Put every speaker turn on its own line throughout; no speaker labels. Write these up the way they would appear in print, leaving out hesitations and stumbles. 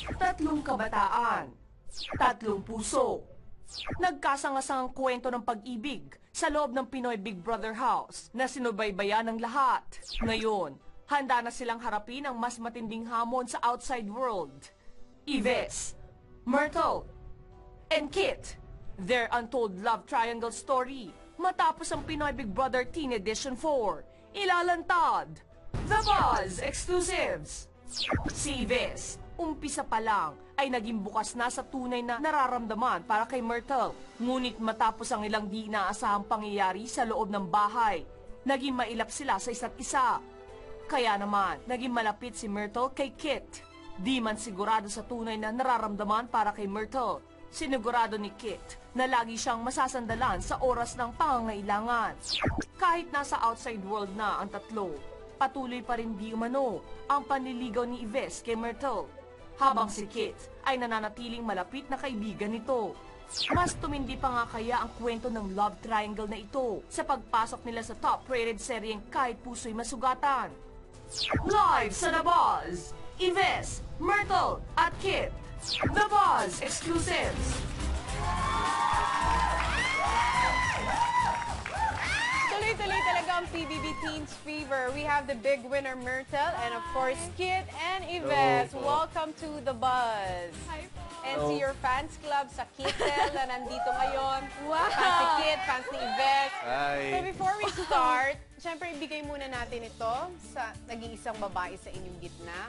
Tatlong kabataan, tatlong puso. Nagkasangasangang kwento ng pag-ibig sa loob ng Pinoy Big Brother House na sinubaybayan ng lahat. Ngayon, handa na silang harapin ang mas matinding hamon sa outside world. Yves, Myrtle, and Kit, their untold love triangle story matapos ang Pinoy Big Brother Teen Edition 4, ilalantad. The Buzz Exclusives. Si Yves, umpisa pa lang ay naging bukas na sa tunay na nararamdaman para kay Myrtle. Ngunit matapos ang ilang di inaasahang pangyayari sa loob ng bahay, naging mailap sila sa isa't isa. Kaya naman, naging malapit si Myrtle kay Kit. Di man sigurado sa tunay na nararamdaman para kay Myrtle, sinigurado ni Kit na lagi siyang masasandalan sa oras ng pangangailangan. Kahit nasa outside world na ang tatlo, patuloy pa rin di umano ang panliligaw ni Yves kay Myrtle, habang si Kit ay nananatiling malapit na kaibigan nito. Mas tumindi pa nga kaya ang kwento ng love triangle na ito sa pagpasok nila sa top-rated seryeng Kahit Puso'y Masugatan. Live sa The Buzz, Yves, Myrtle at Kit, The Buzz Exclusives.
Tuloy-tuloy talaga ang PBB Teens Fever. We have the big winner Myrtle and of course Kit and Yves. Welcome to The Buzz.
Hi po.
And to your fans club sa Kittel na nandito ngayon. Wow! Fans ni Kit, fans ni Yves.
Hi!
So before we start, syempre ibigay muna natin ito sa nag-iisang babae sa inyong gitna.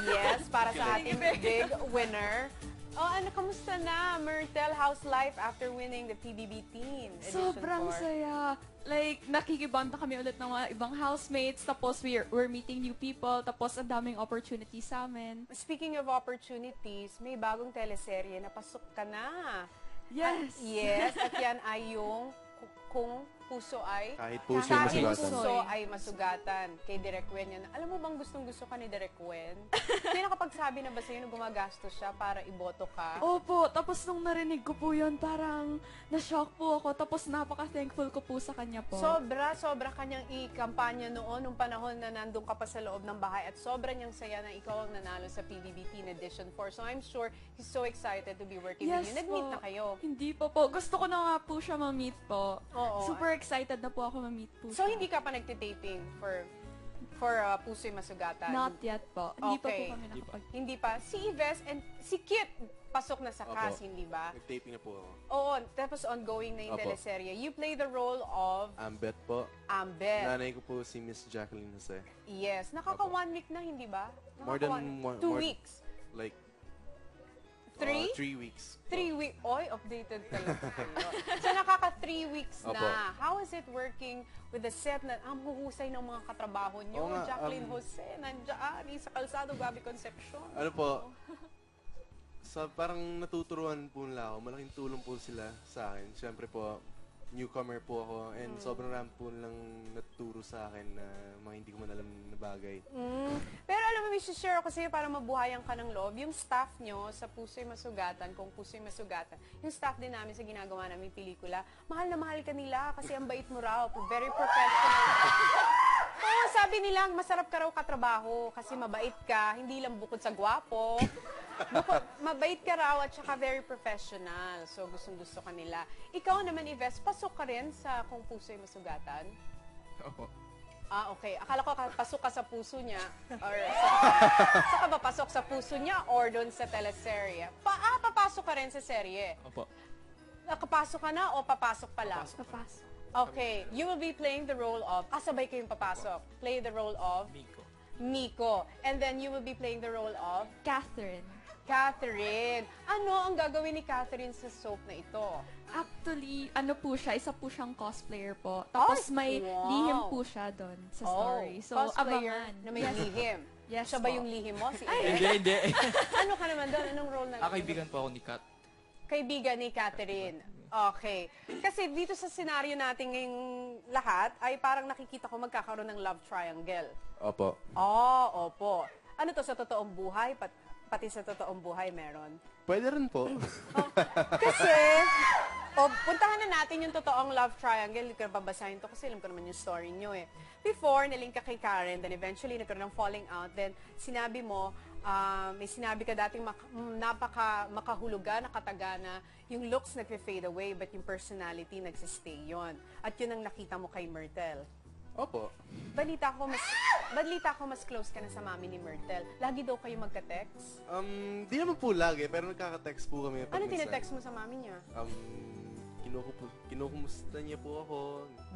Yes, para sa ating big winner. Oh, ano, kamusta na, Myrtle? How's life after winning the PBB Teen Edition
Sobrang
4?
saya. Like, nakikibanda kami ulit ng mga ibang housemates, tapos we're meeting new people, tapos ang daming opportunities sa amin.
Speaking of opportunities, may bagong teleserye na pasok ka na.
Yes!
Yes, at yan ay yung Kung Puso ay...
Kahit puso
Kahit
masugatan.
Puso ay masugatan. Kay Direk Wen yan. Alam mo bang gustong-gusto ka ni Direk Wen? Hindi nakapagsabi na ba sa'yo na gumagastos siya para iboto ka?
Opo, tapos nung narinig ko po yun, parang na-shock po ako, tapos napaka-thankful ko po sa kanya po.
Sobra kanyang i-kampanya noon, nung panahon na nandun ka pa sa loob ng bahay, at sobra niyang saya na ikaw ang nanalo sa PBB Teen Edition 4. So I'm sure he's so excited to be working with you. Nag-meet na kayo?
Hindi pa po. Gusto ko na nga po siya ma-meet po.
Oo.
Super excited na po ako ma-meet po
So
siya.
hindi ka pa nagtitaping for Puso'y Masugatan?
Not yet po. Hindi pa po
Okay.
kami nakapag...
Hindi pa. Si Yves and si Kit, pasok na sa cast, hindi ba?
Nag-taping na po ako.
Oo, tapos ongoing na yung
Opo.
teleserye. You play the role of
Ambet po.
Ambet.
Nanay ko po si Miss Jacqueline Jose.
Yes. Nakaka 1 week na, hindi ba?
More than
2 weeks.
Like,
3?
3 weeks.
3 weeks. Oy, updated talaga kayo. So, nakaka 3 weeks
Opo.
na. How is it working with the set na ang huhusay ng mga katrabaho nyo?
Oo nga,
Jacqueline Jose, nandiyan, sa Kalsado, Gabi Concepcion.
Ano po, parang natuturuan po nila ako. Malaking tulong po sila sa akin. Siyempre po, newcomer po ako. And sobrang rami po nilang natuturo sa akin na mga hindi ko man alam na bagay.
Pero alam mo, may share ako sa'yo para mabuhayan ka ng loob. Yung staff nyo sa Puso'y Masugatan, Kung Puso'y Masugatan, yung staff din namin sa ginagawa naming pelikula, mahal na mahal ka nila kasi ang bait mo raw. Very professional. Oo, sabi nila, masarap ka raw katrabaho kasi mabait ka, hindi lang bukod sa gwapo. Mabait ka raw at saka very professional. So, gustong-gusto ka nila. Ikaw naman, Yves, pasok ka rin sa Kung Puso'y Masugatan?
Opo.
Ah, okay. Akala ko pasok ka sa puso niya. Or sa ka ba pasok sa puso niya or doon sa teleserye? Papasok ka rin sa serye.
Opo.
Nakapasok ka na o papasok pa lang?
Papasok.
Okay. You will be playing the role of... sabay kayong papasok. Play the role of... Miko. And then you will be playing the role of...
Catherine.
Catherine. Ano ang gagawin ni Catherine sa soap na ito?
Actually, ano po siya, isa po siyang cosplayer po. Tapos may
wow.
lihim po siya doon sa story. So,
cosplayer
abangan.
na may lihim.
Yes
Siya ba
po.
yung lihim mo? Si
Hindi.
Ano ka naman doon? Anong role na?
Kaibigan po ako ni Kat.
Kaibigan ni Catherine. Okay. Kasi dito sa senaryo natin ngayong lahat, ay parang nakikita ko magkakaroon ng love triangle.
Opo.
Opo. Ano to sa totoong buhay? Pati sa totoong buhay meron?
Pwede rin po.
Kasi, puntahan na natin yung totoong love triangle. Hindi ko na babasahin to kasi alam ko naman yung story nyo eh. Before, nalink ka kay Karen, then eventually nagkaroon ng falling out, then sinabi mo, May sinabi ka dating makahulugan, nakatagana, yung looks nagfe-fade away, but yung personality nagsistay yon. At yun ang nakita mo kay Myrtle.
Opo.
Balita ko mas close ka na sa mami ni Myrtle. Lagi daw kayo magka-text?
Di naman po lagi, pero nagkaka-text po kami.
Ano tinetext mo sa mami niya?
Kinukumusta niya po ako.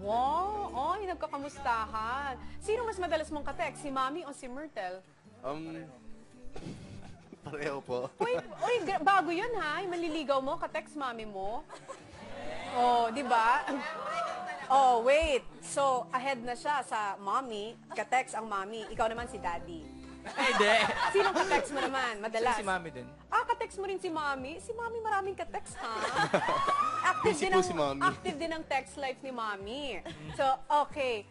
Wow! Oy, nagkakamustahan. Sino mas madalas mong ka-text? Si mami o si Myrtle?
Pareho po.
Uy, bago yun ha. Yung maliligaw mo, ka-text mami mo. Oh, di ba? Oh, wait. So, ahead na siya sa mommy, ka-text ang mommy. Ikaw naman si daddy.
Hindi.
Sino ka-text mo naman? Madalas.
Si mami din.
Ka-text mo rin si mommy? Si mommy maraming ka-text, ha?
Busy po si mommy.
Active din ang text life ni mommy. So, okay.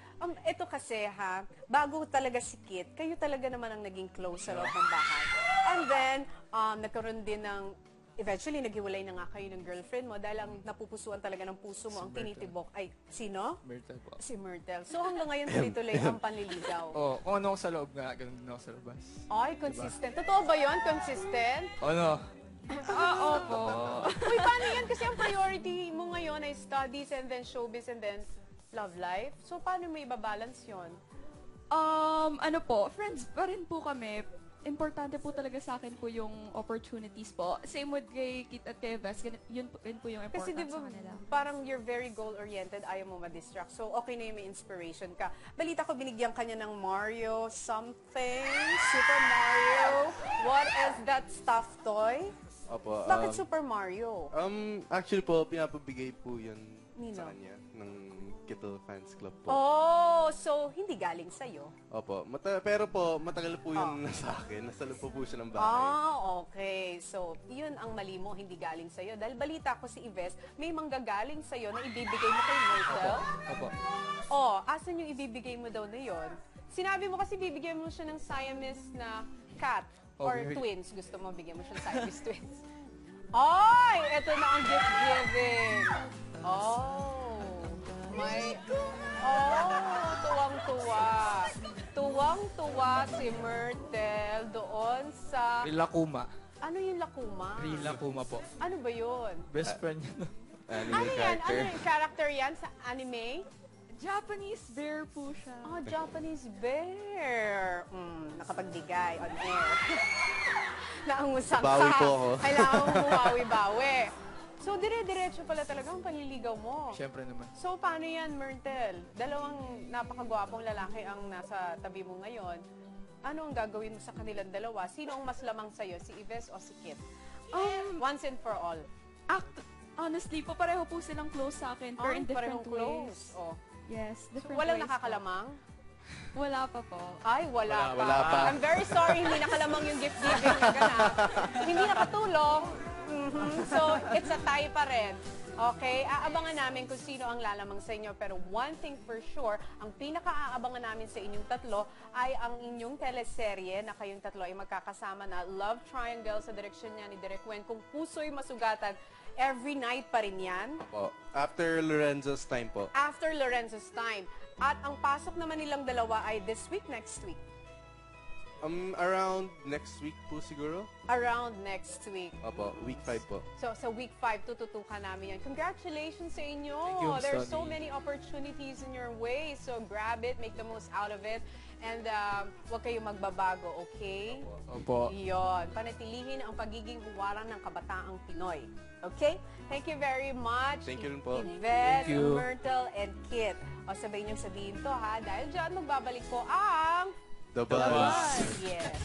Ito kasi, ha, bago talaga si Kit, kayo talaga naman ang naging close sa loob ng bahay. And then, nagkaroon din ng eventually, naghiwalay na nga kayo ng girlfriend mo dahil ang napupusuan talaga ng puso mo, ang tinitibok ay, sino?
Myrtle po.
Si Myrtle. So hanggang ngayon tuloy-tuloy ang panliligaw.
Oo, kung ano ako sa loob nga, ganun din ako sa labas.
Ay, consistent. Totoo ba yun? Consistent?
Ano?
Opo.
Uy, paano yan? Kasi ang priority mo ngayon ay studies and then showbiz and then love life. So paano may ibabalance yun?
Ano po, friends pa rin po kami. Importante po talaga sa akin po yung opportunities po. Same with kay Kit at kay Ves, yun po yung important
Kasi di ba,
sa kanila.
parang you're very goal-oriented, ayaw mo ma-distract. So, okay na yung may inspiration ka. Balita ko, binigyan ka niya ng Mario something, Super Mario. What is that stuffed toy?
Opo.
Bakit Super Mario?
Actually po, pinapabigay po yun
Nino?
sa kanya ng Kittle Fans Club po.
Oh, so hindi galing sa'yo?
Opo. Pero po, matagal po yun nasa akin. Nasa loob po siya ng bahay.
Okay. So, yun ang mali mo, hindi galing sa'yo. Dahil balita ko si Ives, may manggagaling sa'yo na ibibigay mo kay Myrtle.
Opo.
Asan yung ibibigay mo daw na yun? Sinabi mo kasi bibigyan mo siya ng Siamese na cat or twins. Gusto mo bigyan mo siya ng Siamese twins. Ay! Ito na ang gift giving. Tuwang-tuwa. Tuwang-tuwa si Myrtle doon sa...
Rilakuma.
Ano yung lakuma?
Rilakuma po.
Ano ba yun?
Best friend niya.
Anime
Ano yan?
character.
Ano yung character yan sa anime?
Japanese bear po siya.
Japanese bear. Nakapagbigay on air. Naangusang ka.
Bawi po ako.
Kailangan mo bumawi-bawi. So, dire-diretso pala talaga ang panliligaw mo.
Siyempre naman.
So, paano yan, Myrtle? Dalawang napakagwapong lalaki ang nasa tabi mo ngayon. Ano ang gagawin mo sa kanilang dalawa? Sino ang mas lamang sa'yo? Si Ives o si Kit? Once and for all.
Honestly po, pareho po silang close sa akin, pero in different
parehong close.
ways. Yes,
So,
different
walang
ways
nakakalamang?
po. Wala pa po.
Ay, wala pa.
Wala pa.
I'm very sorry, hindi nakalamang yung gift giving na ganap. Hindi nakatulong. So, it's a tie pa rin. Okay? Aabangan namin kung sino ang lalamang sa inyo. Pero one thing for sure, ang pinaka-aabangan namin sa inyong tatlo ay ang inyong teleserye na kayong tatlo ay magkakasama na Love Triangle sa direksyon niya ni Direk Wen. Kung puso'y masugatan, every night pa rin yan.
Opo. After Lorenzo's time po.
After Lorenzo's time. At ang pasok naman nilang dalawa ay this week, next week.
Around next week po siguro.
Around next week.
Opo, week 5 po.
So, sa week 5, tututukan namin yan. Congratulations sa inyo!
Thank you, Miss
There's so
Tony.
many opportunities in your way. So, grab it, make the most out of it. And huwag kayong magbabago, okay?
Opo.
Iyon. Panatilihin ang pagiging huwaran ng kabataang Pinoy. Okay? Thank you very much.
Thank you rin po.
Yvette,
Thank you.
Myrtle, and Kit. O, sabay niyong sabihin to, ha? Dahil dyan, magbabalik po ang...
The Buzz.
Yes.